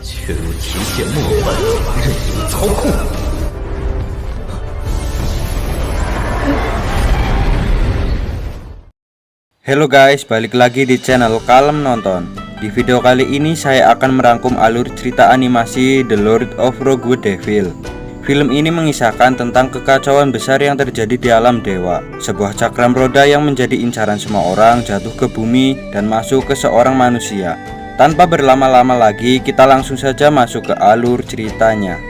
却如提线木偶，任由操控。 Halo guys, balik lagi di channel Kalem Nonton. Di video kali ini saya akan merangkum alur cerita animasi The Lord of Rogue Devil. Film ini mengisahkan tentang kekacauan besar yang terjadi di alam dewa. Sebuah cakram roda yang menjadi incaran semua orang jatuh ke bumi dan masuk ke seorang manusia. Tanpa berlama-lama lagi, kita langsung saja masuk ke alur ceritanya.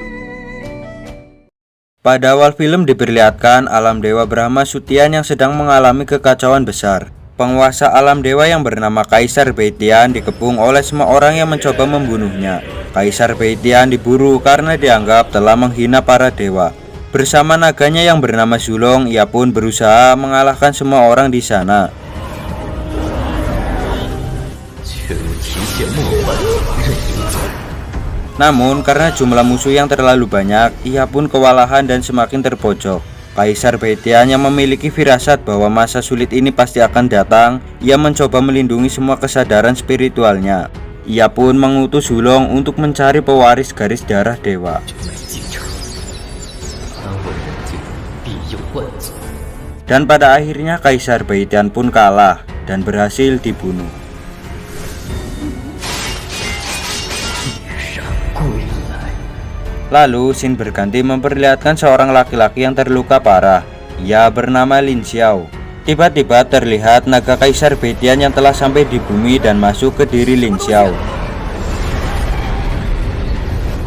Pada awal film diperlihatkan alam dewa Brahma Sutian yang sedang mengalami kekacauan besar. Penguasa alam dewa yang bernama Kaisar Beitian dikepung oleh semua orang yang mencoba membunuhnya. Kaisar Beitian diburu karena dianggap telah menghina para dewa. Bersama naganya yang bernama Zulong, ia pun berusaha mengalahkan semua orang di sana. Namun karena jumlah musuh yang terlalu banyak, ia pun kewalahan dan semakin terpojok. Kaisar Beitian yang memiliki firasat bahwa masa sulit ini pasti akan datang, ia mencoba melindungi semua kesadaran spiritualnya. Ia pun mengutus Zulong untuk mencari pewaris garis darah dewa. Dan pada akhirnya Kaisar Beitian pun kalah dan berhasil dibunuh. Lalu scene berganti memperlihatkan seorang laki-laki yang terluka parah. Ia bernama Lin Xiao. Tiba-tiba terlihat naga Kaisar Beitian yang telah sampai di bumi dan masuk ke diri Lin Xiao.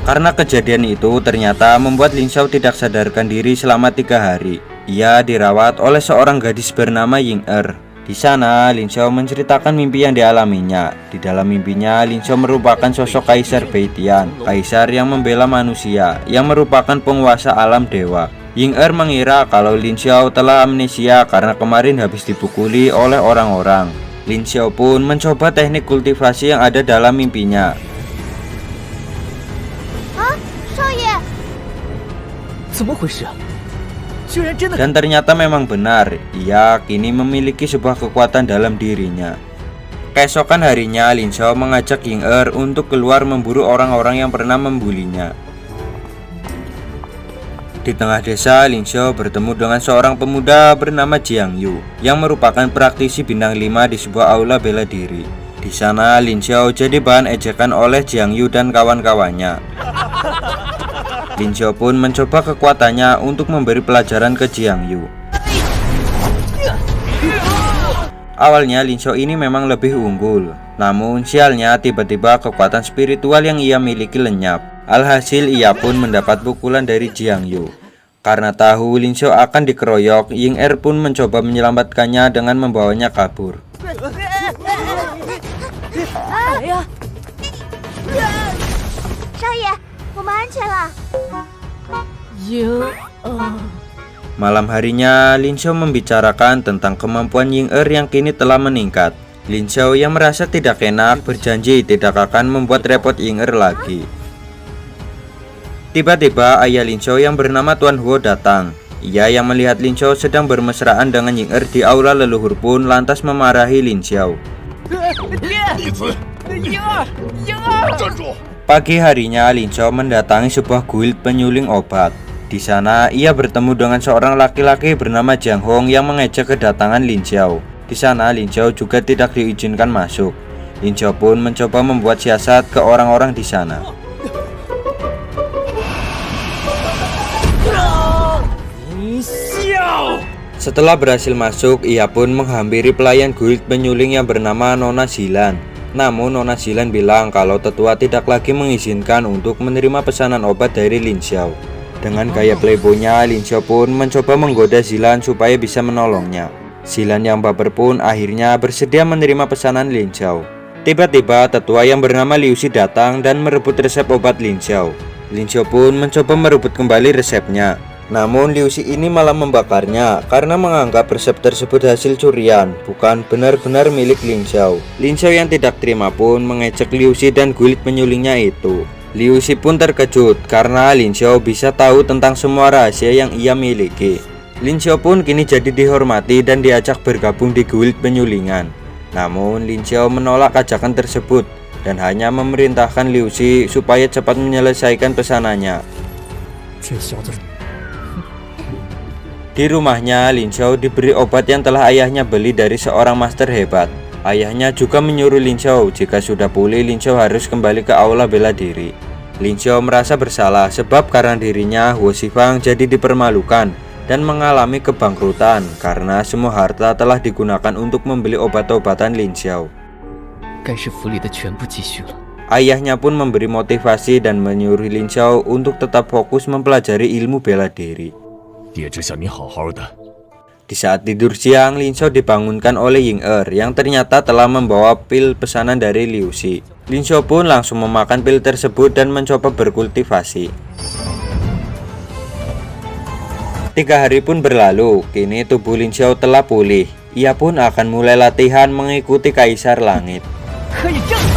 Karena kejadian itu ternyata membuat Lin Xiao tidak sadarkan diri selama 3 hari. Ia dirawat oleh seorang gadis bernama Ying Er. Di sana, Lin Xiao menceritakan mimpi yang dialaminya. Di dalam mimpinya, Lin Xiao merupakan sosok Kaisar Beitian, kaisar yang membela manusia, yang merupakan penguasa alam dewa. Ying Er mengira kalau Lin Xiao telah amnesia karena kemarin habis dipukuli oleh orang-orang. Lin Xiao pun mencoba teknik kultivasi yang ada dalam mimpinya. Dan ternyata memang benar, ia kini memiliki sebuah kekuatan dalam dirinya. Keesokan harinya, Lin Xiao mengajak Ying Er untuk keluar memburu orang-orang yang pernah membulinya. Di tengah desa, Lin Xiao bertemu dengan seorang pemuda bernama Jiang Yu, yang merupakan praktisi bintang 5 di sebuah aula bela diri. Di sana, Lin Xiao jadi bahan ejekan oleh Jiang Yu dan kawan-kawannya. Lin Xiao pun mencoba kekuatannya untuk memberi pelajaran ke Jiang Yu. Awalnya Lin Xiao ini memang lebih unggul, namun sialnya tiba-tiba kekuatan spiritual yang ia miliki lenyap. Alhasil ia pun mendapat pukulan dari Jiang Yu. Karena tahu Lin Xiao akan dikeroyok, Ying Er pun mencoba menyelamatkannya dengan membawanya kabur. Malam harinya, Lin Xiao membicarakan tentang kemampuan Ying Er yang kini telah meningkat. Lin Xiao yang merasa tidak enak berjanji tidak akan membuat repot Ying Er lagi. Tiba-tiba ayah Lin Xiao yang bernama Tuan Huo datang. Ia yang melihat Lin Xiao sedang bermesraan dengan Ying Er di aula leluhur pun lantas memarahi Lin Xiao. Pagi harinya, Lin Xiao mendatangi sebuah guild penyuling obat. Di sana, ia bertemu dengan seorang laki-laki bernama Jiang Hong yang mengejek kedatangan Lin Xiao. Di sana, Lin Xiao juga tidak diizinkan masuk. Lin Xiao pun mencoba membuat siasat ke orang-orang di sana. Setelah berhasil masuk, ia pun menghampiri pelayan guild penyuling yang bernama Nona Zilan. Namun Nona Zilan bilang kalau tetua tidak lagi mengizinkan untuk menerima pesanan obat dari Lin Xiao. Dengan gaya playboynya, Lin Xiao pun mencoba menggoda Zilan supaya bisa menolongnya. Zilan yang baper pun akhirnya bersedia menerima pesanan Lin Xiao. Tiba-tiba tetua yang bernama Liu Xi datang dan merebut resep obat Lin Xiao. Lin Xiao pun mencoba merebut kembali resepnya. Namun Liu Xi ini malah membakarnya karena menganggap resep tersebut hasil curian, bukan benar-benar milik Lin Xiao. Lin Xiao yang tidak terima pun mengejek Liu Xi dan guild penyulingnya itu. Liu Xi pun terkejut karena Lin Xiao bisa tahu tentang semua rahasia yang ia miliki. Lin Xiao pun kini jadi dihormati dan diajak bergabung di guild penyulingan. Namun Lin Xiao menolak ajakan tersebut dan hanya memerintahkan Liu Xi supaya cepat menyelesaikan pesanannya. 这小子， Di rumahnya, Lin Xiao diberi obat yang telah ayahnya beli dari seorang master hebat. Ayahnya juga menyuruh Lin Xiao jika sudah pulih Lin Xiao harus kembali ke aula bela diri. Lin Xiao merasa bersalah sebab karena dirinya Huo Xifang jadi dipermalukan dan mengalami kebangkrutan karena semua harta telah digunakan untuk membeli obat-obatan Lin Xiao. 该是府里的全部积蓄了。 Ayahnya pun memberi motivasi dan menyuruh Lin Xiao untuk tetap fokus mempelajari ilmu bela diri. 爹只想你好好的。 Di saat tidur siang, Lin Xiao dibangunkan oleh Ying Er yang ternyata telah membawa pil pesanan dari Liu Xi. Lin Xiao pun langsung memakan pil tersebut dan mencoba berkultivasi. 3 hari pun berlalu, kini tubuh Lin Xiao telah pulih. Ia pun akan mulai latihan mengikuti Kaisar Langit. 可以这样。